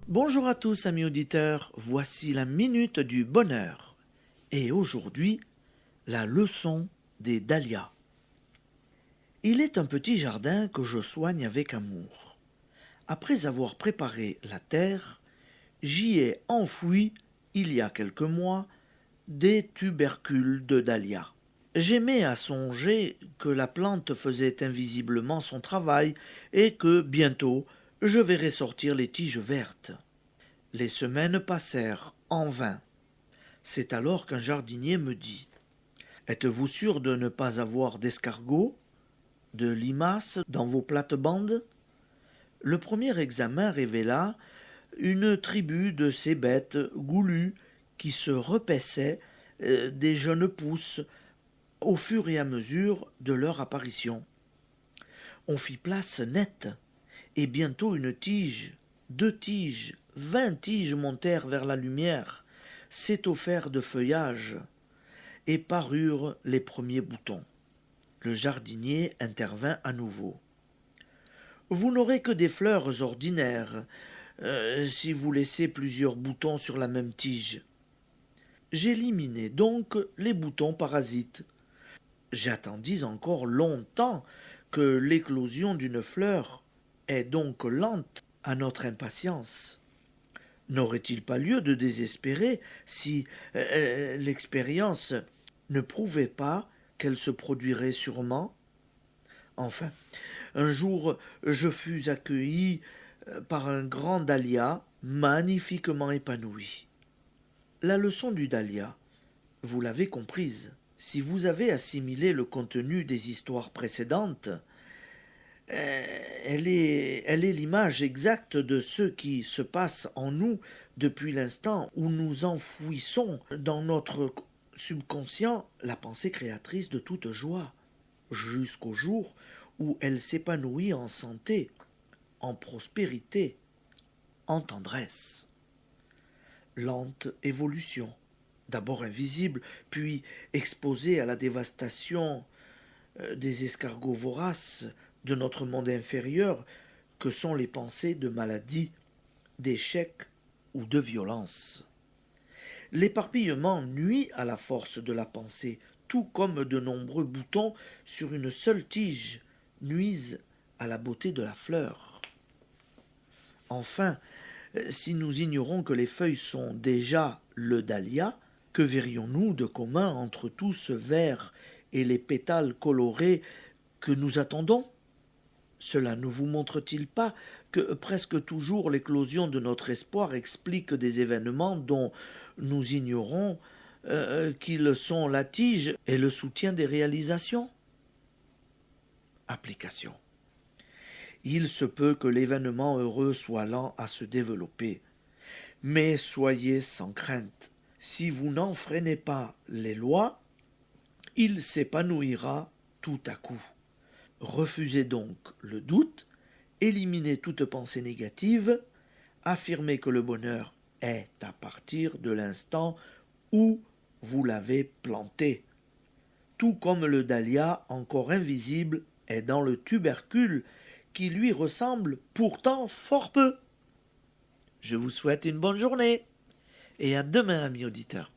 Bonjour à tous amis auditeurs, voici la minute du bonheur. Et aujourd'hui, la leçon des dahlias. Il est un petit jardin que je soigne avec amour. Après avoir préparé la terre, j'y ai enfoui, il y a quelques mois, des tubercules de dahlia. J'aimais à songer que la plante faisait invisiblement son travail et que, bientôt, je verrais sortir les tiges vertes. Les semaines passèrent en vain. C'est alors qu'un jardinier me dit: Êtes-vous sûr de ne pas avoir d'escargots, de limaces dans vos plates-bandes? Le premier examen révéla une tribu de ces bêtes goulues qui se repaissaient des jeunes pousses au fur et à mesure de leur apparition. On fit place nette, et bientôt une tige, 2 tiges, 20 tiges montèrent vers la lumière, s'étoffèrent de feuillage, et parurent les premiers boutons. Le jardinier intervint à nouveau. Vous n'aurez que des fleurs ordinaires, si vous laissez plusieurs boutons sur la même tige. J'éliminai donc les boutons parasites. J'attendis encore longtemps que l'éclosion d'une fleur est donc lente à notre impatience. N'aurait-il pas lieu de désespérer si l'expérience ne prouvait pas qu'elle se produirait sûrement? Enfin, un jour, je fus accueilli par un grand dahlia magnifiquement épanoui. La leçon du dahlia, vous l'avez comprise. Si vous avez assimilé le contenu des histoires précédentes, elle est l'image exacte de ce qui se passe en nous depuis l'instant où nous enfouissons dans notre subconscient la pensée créatrice de toute joie, jusqu'au jour où elle s'épanouit en santé, en prospérité, en tendresse. Lente évolution, d'abord invisible, puis exposée à la dévastation des escargots voraces de notre monde inférieur, que sont les pensées de maladie, d'échec ou de violence. L'éparpillement nuit à la force de la pensée, tout comme de nombreux boutons sur une seule tige nuisent à la beauté de la fleur. Enfin, si nous ignorons que les feuilles sont déjà le dahlia, que verrions-nous de commun entre tout ce vert et les pétales colorés que nous attendons? Cela ne vous montre-t-il pas que presque toujours l'éclosion de notre espoir explique des événements dont nous ignorons qu'ils sont la tige et le soutien des réalisations? Application. Il se peut que l'événement heureux soit lent à se développer, mais soyez sans crainte. Si vous n'en freinez pas les lois, il s'épanouira tout à coup. Refusez donc le doute, éliminez toute pensée négative, affirmez que le bonheur est à partir de l'instant où vous l'avez planté. Tout comme le dahlia, encore invisible, est dans le tubercule qui lui ressemble pourtant fort peu. Je vous souhaite une bonne journée et à demain, amis auditeurs.